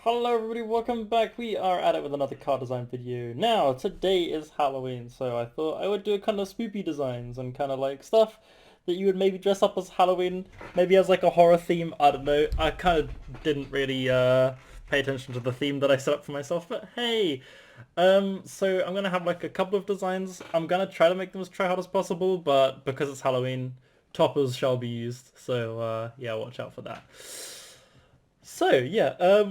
Hello everybody, welcome back. We are at it with another car design video. Now, today is Halloween, so I thought I would do kind of spoopy designs and kind of like stuff that you would maybe dress up as Halloween, maybe as like a horror theme, I don't know. I kind of didn't really pay attention to the theme that I set up for myself, but hey. So I'm gonna have like a couple of designs. I'm gonna try to make them as try-hard as possible, but because it's Halloween, toppers shall be used. So yeah, watch out for that. So yeah,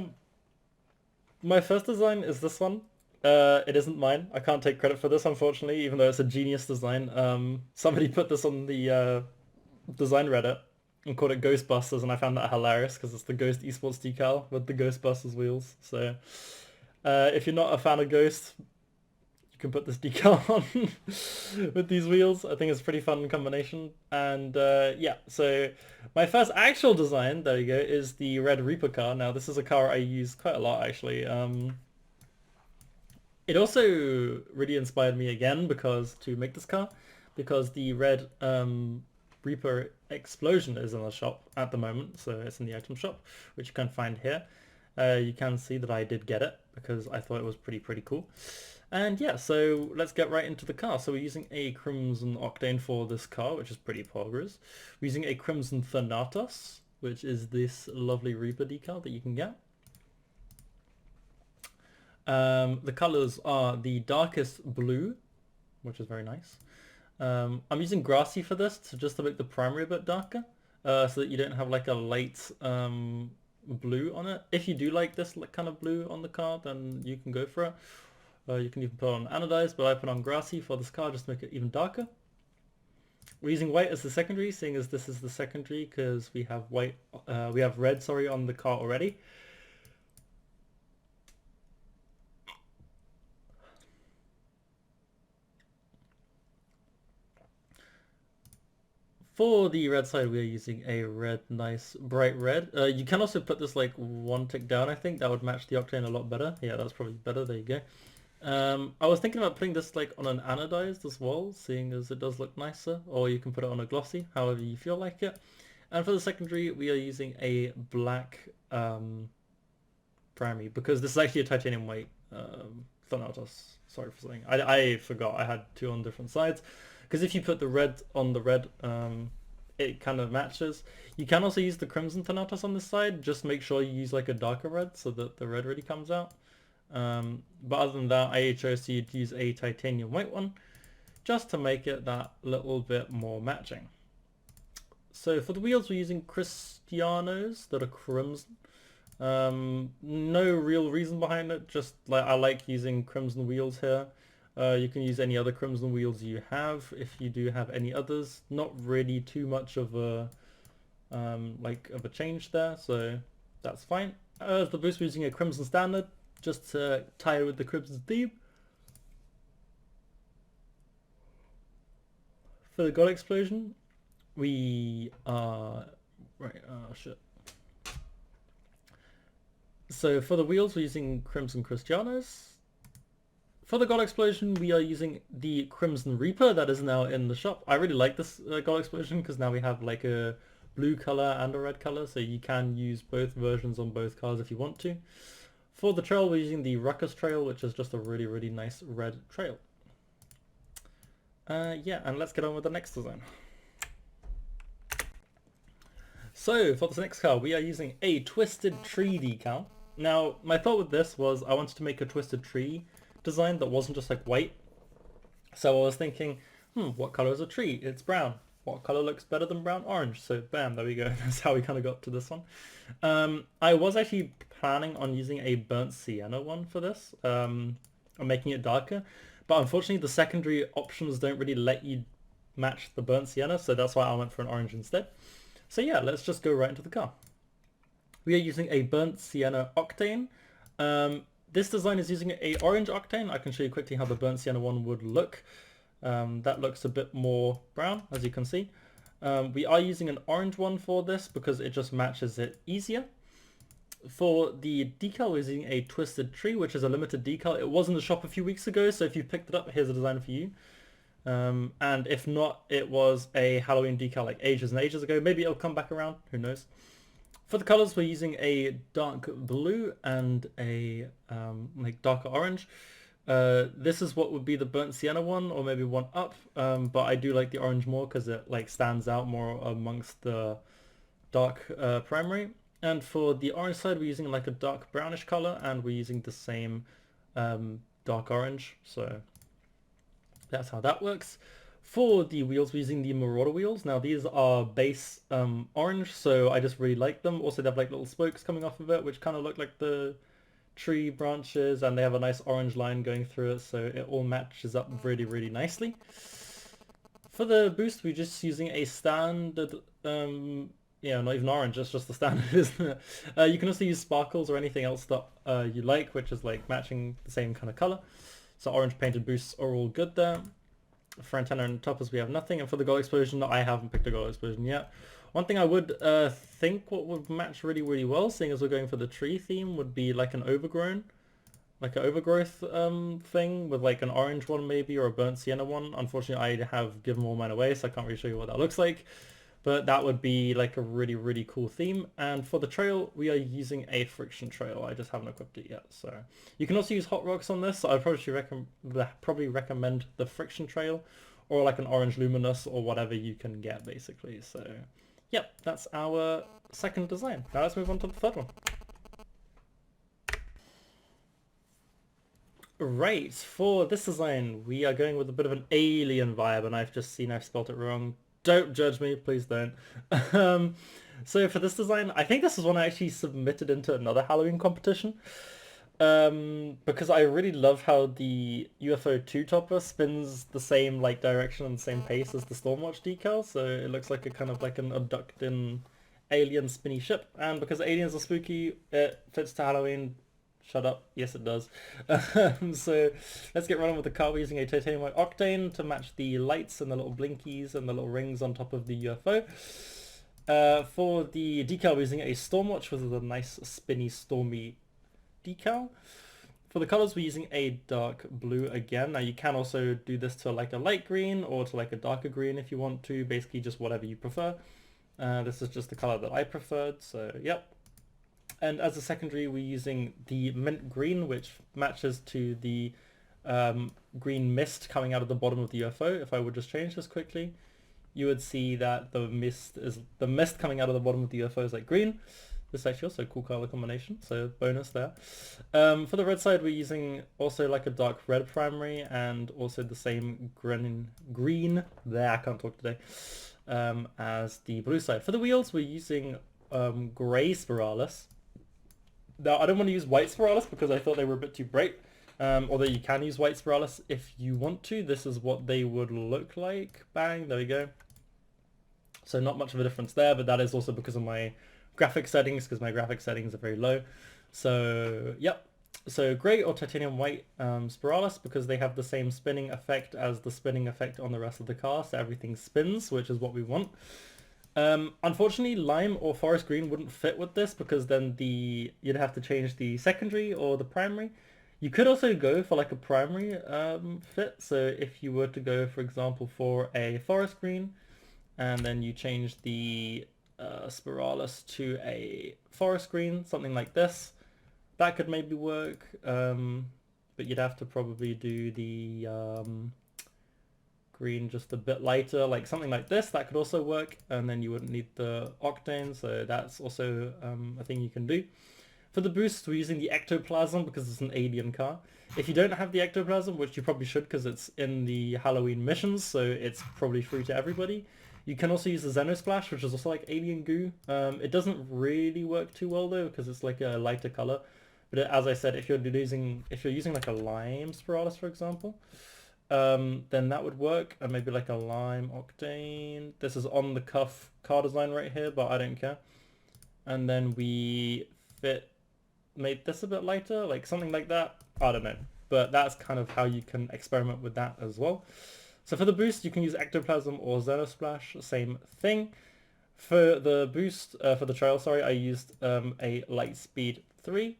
my first design is this one. It isn't mine. I can't take credit for this, unfortunately, even though it's a genius design. Somebody put this on the design Reddit and called it Ghostbusters, and I found that hilarious because it's the Ghost Esports decal with the Ghostbusters wheels. So if you're not a fan of Ghost, you can put this decal on with these wheels. I think it's a pretty fun combination. And yeah, so my first actual design, there you go, is the Red Reaper car. Now this is a car I use quite a lot actually. It also really inspired me again because to make this car, because the Red Reaper Explosion is in the shop at the moment, so it's in the item shop, which you can find here. You can see that I did get it because I thought it was pretty cool. And yeah, so let's get right into the car. So we're using a Crimson Octane for this car, which is pretty progress. We're using a Crimson Thanatos, which is this lovely Reaper decal that you can get. The colors are the darkest blue, which is very nice. I'm using grassy for this just to make the primary a bit darker, so that you don't have like a light blue on it. If you do like this kind of blue on the car, then you can go for it. You can even put on anodized, but I put on grassy for this car just to make it even darker. We're using white as the secondary, seeing as this is the secondary because we have white, we have red, sorry, on the car already. For the red side, we are using a red, nice, bright red. You can also put this like one tick down, I think. That would match the octane a lot better. Yeah, that's probably better. There you go. I was thinking about putting this like on an anodized as well, seeing as it does look nicer. Or you can put it on a glossy, however you feel like it. And for the secondary, we are using a black primary, because this is actually a titanium white Thanatos. Sorry for saying. I forgot I had two on different sides. Because if you put the red on the red, it kind of matches. You can also use the Crimson Thanatos on this side. Just make sure you use like a darker red so that the red really comes out. But other than that, I chose to use a titanium white one just to make it that little bit more matching. So for the wheels, we're using Cristianos that are crimson. No real reason behind it, just like I like using crimson wheels here. You can use any other crimson wheels you have if you do have any others. Not really too much of a change there, so that's fine. As the boost, we're using a crimson standard just to tie with the crimson theme. For the God Explosion, we are right. Oh shit. So for the wheels, we're using Crimson Cristianos. For the God Explosion, we are using the Crimson Reaper that is now in the shop. I really like this God Explosion because now we have like a blue color and a red color, so you can use both versions on both cars if you want to. For the trail, we're using the Ruckus Trail, which is just a really nice red trail. Yeah, and let's get on with the next design. So for this next car, we are using a Twisted Tree decal. Now, my thought with this was I wanted to make a Twisted Tree design that wasn't just like white. So I was thinking, what color is a tree? It's brown. What color looks better than brown? Orange. So bam, there we go. That's how we kind of got to this one. I was actually planning on using a burnt sienna one for this. I'm making it darker. But unfortunately, the secondary options don't really let you match the burnt sienna. So that's why I went for an orange instead. So yeah, let's just go right into the car. We are using a burnt sienna octane. This design is using a orange octane. I can show you quickly how the burnt sienna one would look. That looks a bit more brown, as you can see. We are using an orange one for this because it just matches it easier. For the decal, we're using a Twisted Tree, which is a limited decal. It was in the shop a few weeks ago, so if you picked it up, here's a design for you. And if not, it was a Halloween decal like ages and ages ago. Maybe it'll come back around, who knows. For the colors, we're using a dark blue and a like darker orange. This is what would be the burnt sienna one, or maybe one up. But I do like the orange more because it like stands out more amongst the dark primary. And for the orange side, we're using like a dark brownish color, and we're using the same dark orange. So that's how that works. For the wheels, we're using the Marauder wheels. Now these are base orange, so I just really like them. Also, they have like little spokes coming off of it, which kind of look like the tree branches, and they have a nice orange line going through it, so it all matches up really, really nicely. For the boost, we're just using a standard, yeah, not even orange, it's just the standard, isn't it? You can also use sparkles or anything else that you like, which is like matching the same kind of color. So orange painted boosts are all good there. For antenna and toppers, we have nothing. And for the gold explosion, I haven't picked a gold explosion yet. One thing I would think what would match really, really well, seeing as we're going for the tree theme, would be like an overgrown, like an overgrowth thing with like an orange one maybe, or a burnt sienna one. Unfortunately, I have given all mine away, so I can't really show you what that looks like. But that would be like a really, really cool theme. And for the trail, we are using a friction trail. I just haven't equipped it yet. So you can also use hot rocks on this. So I'd probably recommend the friction trail, or like an orange luminous, or whatever you can get basically. So yep, that's our second design. Now let's move on to the third one. Right, for this design, we are going with a bit of an alien vibe, and I've just seen I've spelled it wrong. Don't judge me, please don't. So for this design, I think this is one I actually submitted into another Halloween competition. Because I really love how the UFO 2 topper spins the same like direction and same pace as the Stormwatch decal, so it looks like a kind of like an abducting alien spinny ship. And because aliens are spooky, it fits to Halloween. Shut up. Yes, it does. So let's get running with the car. We're using a titanium white octane to match the lights and the little blinkies and the little rings on top of the UFO. For the decal, we're using a Stormwatch with a nice spinny stormy decal. For the colors, we're using a dark blue again. Now you can also do this to like a light green or to like a darker green if you want to, basically just whatever you prefer. This is just the color that I preferred, so yep. And as a secondary, we're using the mint green, which matches to the green mist coming out of the bottom of the UFO. If I would just change this quickly, you would see that the mist coming out of the bottom of the UFO is like green. This is actually also a cool color combination, so bonus there. For the red side, we're using also like a dark red primary and also the same green there, I can't talk today, as the blue side. For the wheels, we're using gray spiralis. Now, I don't want to use white spiralis because I thought they were a bit too bright. Although you can use white spiralis if you want to. This is what they would look like. Bang, there we go. So not much of a difference there, but that is also because of my graphic settings, because my graphic settings are very low. So, yep. So grey or titanium white spiralis, because they have the same spinning effect as the spinning effect on the rest of the car, so everything spins, which is what we want. Unfortunately, lime or forest green wouldn't fit with this because then you'd have to change the secondary or the primary. You could also go for like a primary fit. So if you were to go, for example, for a forest green, and then you change the spiralis to a forest green, something like this, that could maybe work. But you'd have to probably do the green just a bit lighter, like something like this. That could also work, and then you wouldn't need the octane, so that's also a thing you can do. For the boost, we're using the ectoplasm because it's an alien car. If you don't have the ectoplasm, which you probably should because it's in the Halloween missions, so it's probably free to everybody, you can also use the Xenosplash, which is also like alien goo. It doesn't really work too well though because it's like a lighter color. But as I said, if you're using like a lime spiralis, for example, then that would work, and maybe like a lime octane. This is on the cuff car design right here, but I don't care. And then we made this a bit lighter, like something like that. I don't know, but that's kind of how you can experiment with that as well. So for the boost, you can use ectoplasm or Xenosplash, same thing. For the boost, for the trail, sorry, I used a Lightspeed 3,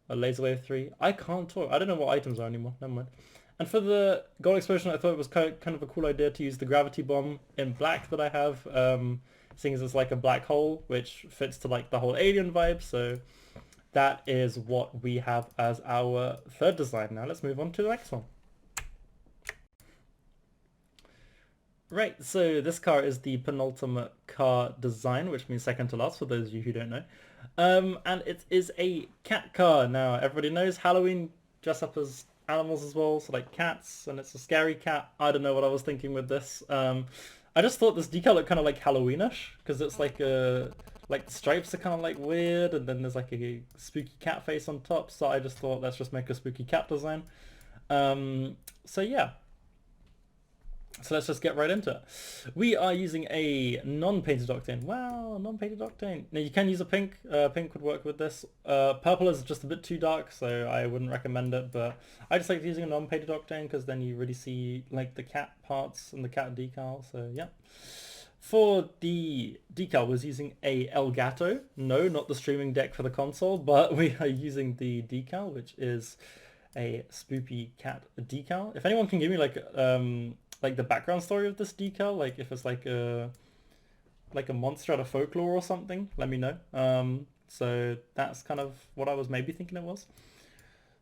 a Laser Wave 3. I can't talk. I don't know what items are anymore. Never mind. And for the gold explosion, I thought it was kind of a cool idea to use the gravity bomb in black that I have. seeing as it's like a black hole, which fits to like the whole alien vibe. So that is what we have as our third design. Now let's move on to the next one. Right, so this car is the penultimate car design, which means second to last for those of you who don't know. And it is a cat car. Now, everybody knows Halloween dress up as animals as well, so like cats, and it's a scary cat. I don't know what I was thinking with this. I just thought this decal looked kind of like Halloween-ish, because it's like the stripes are kind of like weird, and then there's like a spooky cat face on top, so I just thought let's just make a spooky cat design. So yeah. So let's just get right into it. We are using a non-painted octane. Wow, non-painted octane. Now you can use a pink. Pink would work with this. Purple is just a bit too dark, so I wouldn't recommend it. But I just like using a non-painted octane because then you really see like the cat parts and the cat decal. So yeah. For the decal, I was using a Elgato. No, not the streaming deck for the console, but we are using the decal, which is a spoopy cat decal. If anyone can give me like the background story of this decal, like if it's like a monster out of folklore or something, let me know. So that's kind of what I was maybe thinking it was.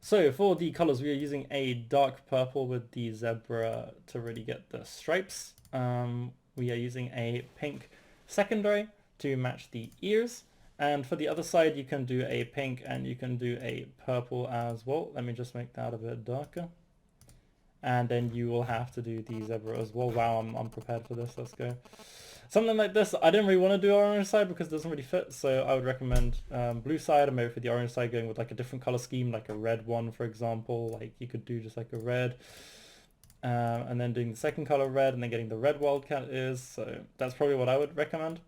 So for the colors, we are using a dark purple with the zebra to really get the stripes. We are using a pink secondary to match the ears. And for the other side, you can do a pink and you can do a purple as well. Let me just make that a bit darker. And then you will have to do the zebra as well. Wow, I'm prepared for this. Let's go. Something like this, I didn't really want to do orange side because it doesn't really fit. So I would recommend blue side, and maybe for the orange side going with like a different color scheme, like a red one, for example. Like you could do just like a red. And then doing the second color red and then getting the red wildcat ears. So that's probably what I would recommend.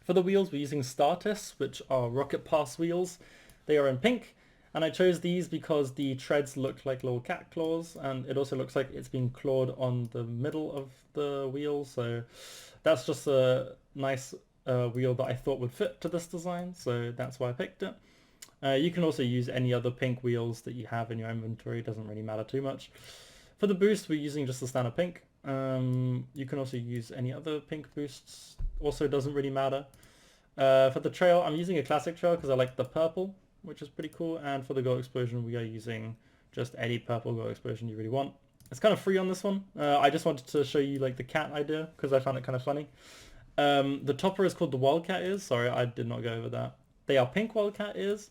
For the wheels, we're using Tryhard-ish, which are rocket pass wheels. They are in pink. And I chose these because the treads look like little cat claws, and it also looks like it's been clawed on the middle of the wheel, so that's just a nice wheel that I thought would fit to this design, so that's why I picked it. You can also use any other pink wheels that you have in your inventory, it doesn't really matter too much. For the boost, we're using just the standard pink. You can also use any other pink boosts, also doesn't really matter. For the trail, I'm using a classic trail because I like the purple, which is pretty cool. And for the gold explosion, we are using just any purple gold explosion you really want. It's kind of free on this one. I just wanted to show you like the cat idea because I found it kind of funny. The topper is called the wildcat ears. Sorry, I did not go over that. They are pink wildcat ears.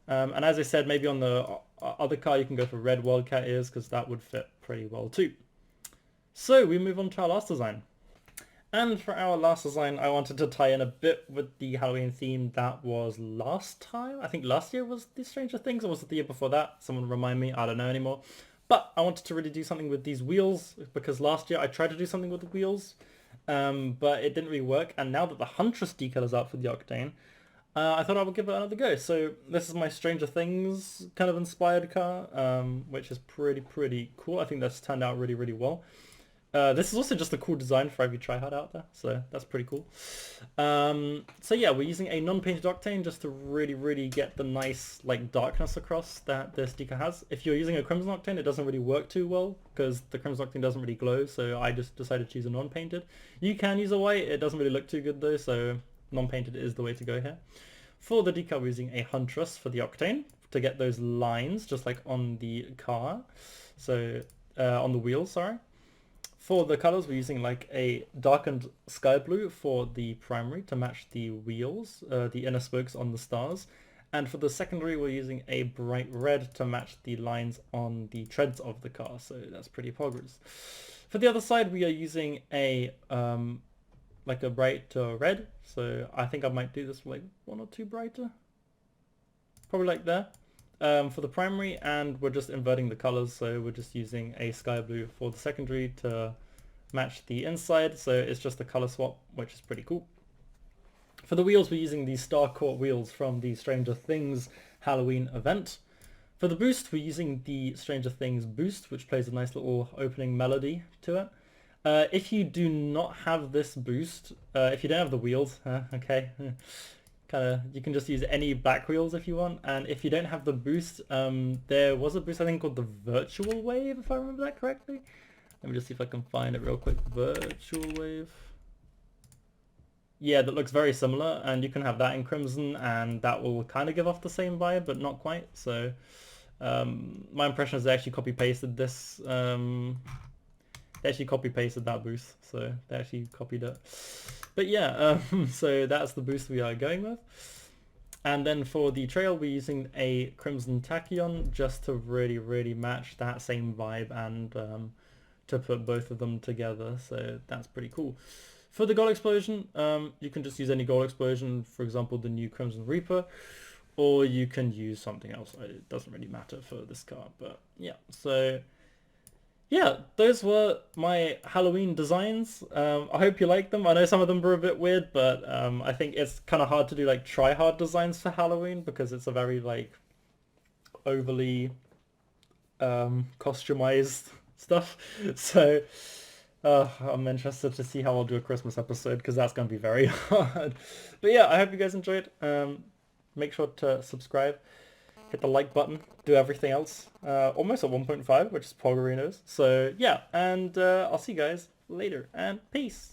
And as I said, maybe on the other car you can go for red wildcat ears because that would fit pretty well too. So we move on to our last design. And for our last design, I wanted to tie in a bit with the Halloween theme that was last time. I think last year was the Stranger Things, or was it the year before that? Someone remind me, I don't know anymore. But I wanted to really do something with these wheels, because last year I tried to do something with the wheels, but it didn't really work. And now that the Huntress decal is out for the Octane, I thought I would give it another go. So this is my Stranger Things kind of inspired car, which is pretty cool. I think that's turned out really, really well. This is also just a cool design for every tryhard out there, so that's pretty cool. So yeah, we're using a non-painted octane just to really get the nice like darkness across that this decal has. If you're using a crimson octane, it doesn't really work too well because the crimson octane doesn't really glow, so I just decided to use a non-painted. You can use a white, it doesn't really look too good though, so non-painted is the way to go here. For the decal, we're using a Huntress for the octane to get those lines just like on the car, so on the wheels, sorry. For the colors, we're using like a darkened sky blue for the primary to match the wheels, the inner spokes on the stars. And for the secondary, we're using a bright red to match the lines on the treads of the car. So that's pretty poggers. For the other side, we are using a like a bright red. So I think I might do this like one or two brighter. Probably like there. For the primary, and we're just inverting the colors, so we're just using a sky blue for the secondary to match the inside, so it's just a color swap, which is pretty cool. For the wheels, we're using these Star Court wheels from the Stranger Things Halloween event. For the boost, we're using the Stranger Things boost, which plays a nice little opening melody to it. If you do not have this boost, if you don't have the wheels, okay, you can just use any back wheels if you want, and if you don't have the boost, there was a boost I think called the virtual wave, if I remember that correctly. Let me just see if I can find it real quick. Virtual wave. yeah, that looks very similar, and you can have that in Crimson, and that will kind of give off the same vibe, but not quite. So my impression is they actually copy pasted this. They actually copy pasted that boost, so they actually copied it. But yeah, so that's the boost we are going with. And then for the trail, we're using a Crimson Tachyon just to really, really match that same vibe and to put both of them together. So that's pretty cool. For the Gold Explosion, you can just use any Gold Explosion, for example, the new Crimson Reaper, or you can use something else. It doesn't really matter for this card, but yeah. So yeah, those were my Halloween designs. I hope you like them. I know some of them were a bit weird, but I think it's kind of hard to do like try-hard designs for Halloween because it's a very like overly customized stuff. So I'm interested to see how I'll do a Christmas episode because that's going to be very hard. But yeah, I hope you guys enjoyed. Make sure to subscribe, hit the like button, do everything else. Almost at 1.5, which is Pogorinos. So yeah, and I'll see you guys later, and peace.